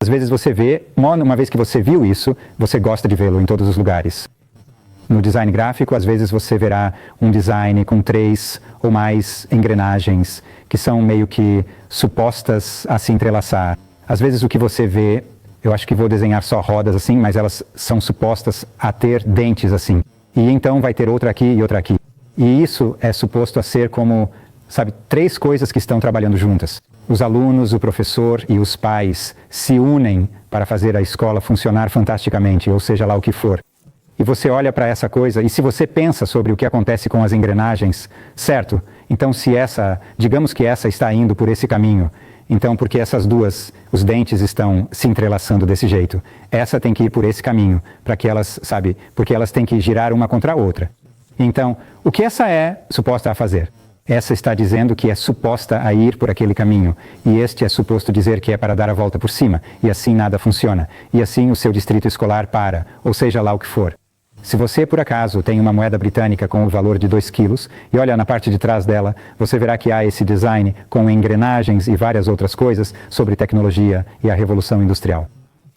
Às vezes você vê, uma vez que você viu isso, você gosta de vê-lo em todos os lugares. No design gráfico, às vezes você verá um design com 3 ou mais engrenagens que são meio que supostas a se entrelaçar. Às vezes o que você vê, eu acho que vou desenhar só rodas assim, mas elas são supostas a ter dentes assim. E então vai ter outra aqui e outra aqui. E isso é suposto a ser como, sabe, 3 coisas que estão trabalhando juntas. Os alunos, o professor e os pais se unem para fazer a escola funcionar fantasticamente, ou seja lá o que for. E você olha para essa coisa, e se você pensa sobre o que acontece com as engrenagens, certo? Então digamos que essa está indo por esse caminho, então porque essas duas, os dentes estão se entrelaçando desse jeito. Essa tem que ir por esse caminho, para que elas, sabe, porque elas têm que girar uma contra a outra. Então, o que essa é suposta a fazer? Essa está dizendo que é suposta a ir por aquele caminho, e este é suposto dizer que é para dar a volta por cima, e assim nada funciona, e assim o seu distrito escolar para, ou seja lá o que for. Se você, por acaso, tem uma moeda britânica com o valor de 2 quilos, e olha na parte de trás dela, você verá que há esse design com engrenagens e várias outras coisas sobre tecnologia e a Revolução Industrial.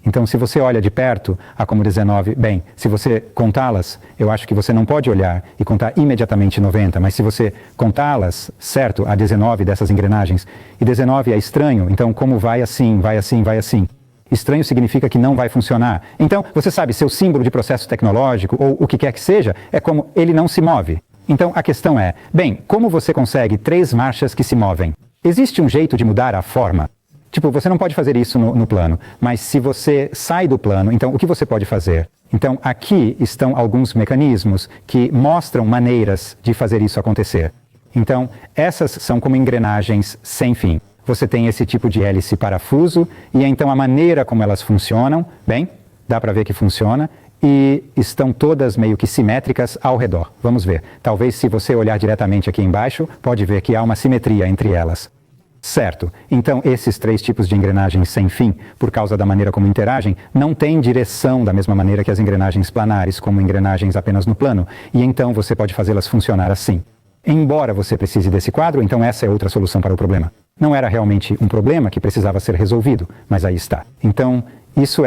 Então, se você olha de perto a como 19, bem, se você contá-las, eu acho que você não pode olhar e contar imediatamente 90, mas se você contá-las, certo, a 19 dessas engrenagens, e 19 é estranho, então como vai assim, vai assim, vai assim? Estranho significa que não vai funcionar. Então, você sabe, seu símbolo de processo tecnológico, ou o que quer que seja, é como ele não se move. Então, a questão é, bem, como você consegue 3 marchas que se movem? Existe um jeito de mudar a forma? Tipo, você não pode fazer isso no plano, mas se você sai do plano, então o que você pode fazer? Então, aqui estão alguns mecanismos que mostram maneiras de fazer isso acontecer. Então, essas são como engrenagens sem fim. Você tem esse tipo de hélice parafuso, e então a maneira como elas funcionam, bem, dá para ver que funciona, e estão todas meio que simétricas ao redor. Vamos ver. Talvez se você olhar diretamente aqui embaixo, pode ver que há uma simetria entre elas. Certo. Então, esses 3 tipos de engrenagens sem fim, por causa da maneira como interagem, não têm direção da mesma maneira que as engrenagens planares, como engrenagens apenas no plano, e então você pode fazê-las funcionar assim. Embora você precise desse quadro, então essa é outra solução para o problema. Não era realmente um problema que precisava ser resolvido, mas aí está. Então, isso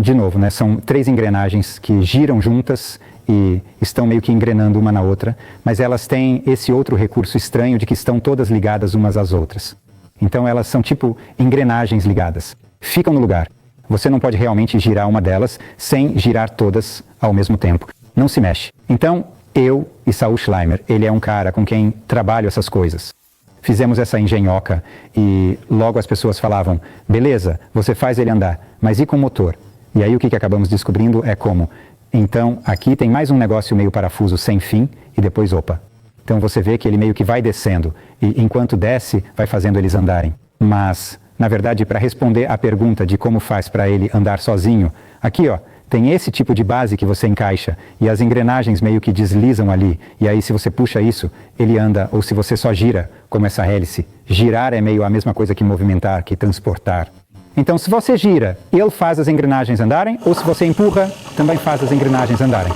de novo, né, são 3 engrenagens que giram juntas e estão meio que engrenando uma na outra, mas elas têm esse outro recurso estranho de que estão todas ligadas umas às outras. Então elas são tipo engrenagens ligadas. Ficam no lugar. Você não pode realmente girar uma delas sem girar todas ao mesmo tempo. Não se mexe. Então, eu e Saul Schleimer, ele é um cara com quem trabalho essas coisas. Fizemos essa engenhoca e logo as pessoas falavam, beleza, você faz ele andar, mas e com o motor? E aí o que acabamos descobrindo é como... Então, aqui tem mais um negócio meio parafuso sem fim, e depois, opa. Então você vê que ele meio que vai descendo, e enquanto desce, vai fazendo eles andarem. Mas, na verdade, para responder à pergunta de como faz para ele andar sozinho, aqui, ó, tem esse tipo de base que você encaixa, e as engrenagens meio que deslizam ali, e aí se você puxa isso, ele anda, ou se você só gira, como essa hélice. Girar é meio a mesma coisa que movimentar, que transportar. Então, se você gira, ele faz as engrenagens andarem, ou se você empurra, também faz as engrenagens andarem.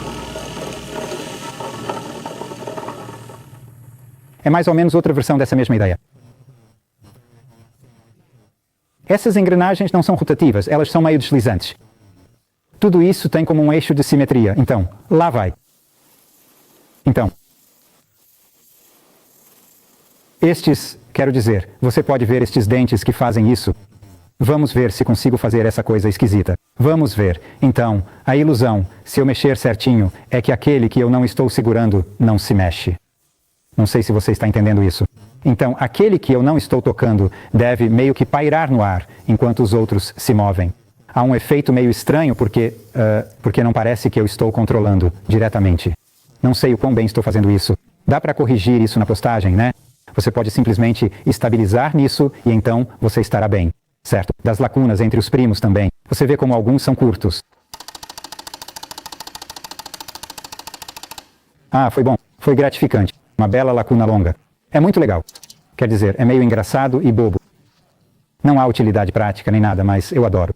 É mais ou menos outra versão dessa mesma ideia. Essas engrenagens não são rotativas, elas são meio deslizantes. Tudo isso tem como um eixo de simetria. Então, lá vai. Então, quero dizer, você pode ver estes dentes que fazem isso. Vamos ver se consigo fazer essa coisa esquisita. Vamos ver. Então, a ilusão, se eu mexer certinho, é que aquele que eu não estou segurando não se mexe. Não sei se você está entendendo isso. Então, aquele que eu não estou tocando deve meio que pairar no ar, enquanto os outros se movem. Há um efeito meio estranho porque não parece que eu estou controlando diretamente. Não sei o quão bem estou fazendo isso. Dá para corrigir isso na postagem, né? Você pode simplesmente estabilizar nisso e então você estará bem. Certo? Das lacunas entre os primos também. Você vê como alguns são curtos. Ah, foi bom. Foi gratificante. Uma bela lacuna longa. É muito legal. Quer dizer, é meio engraçado e bobo. Não há utilidade prática nem nada, mas eu adoro.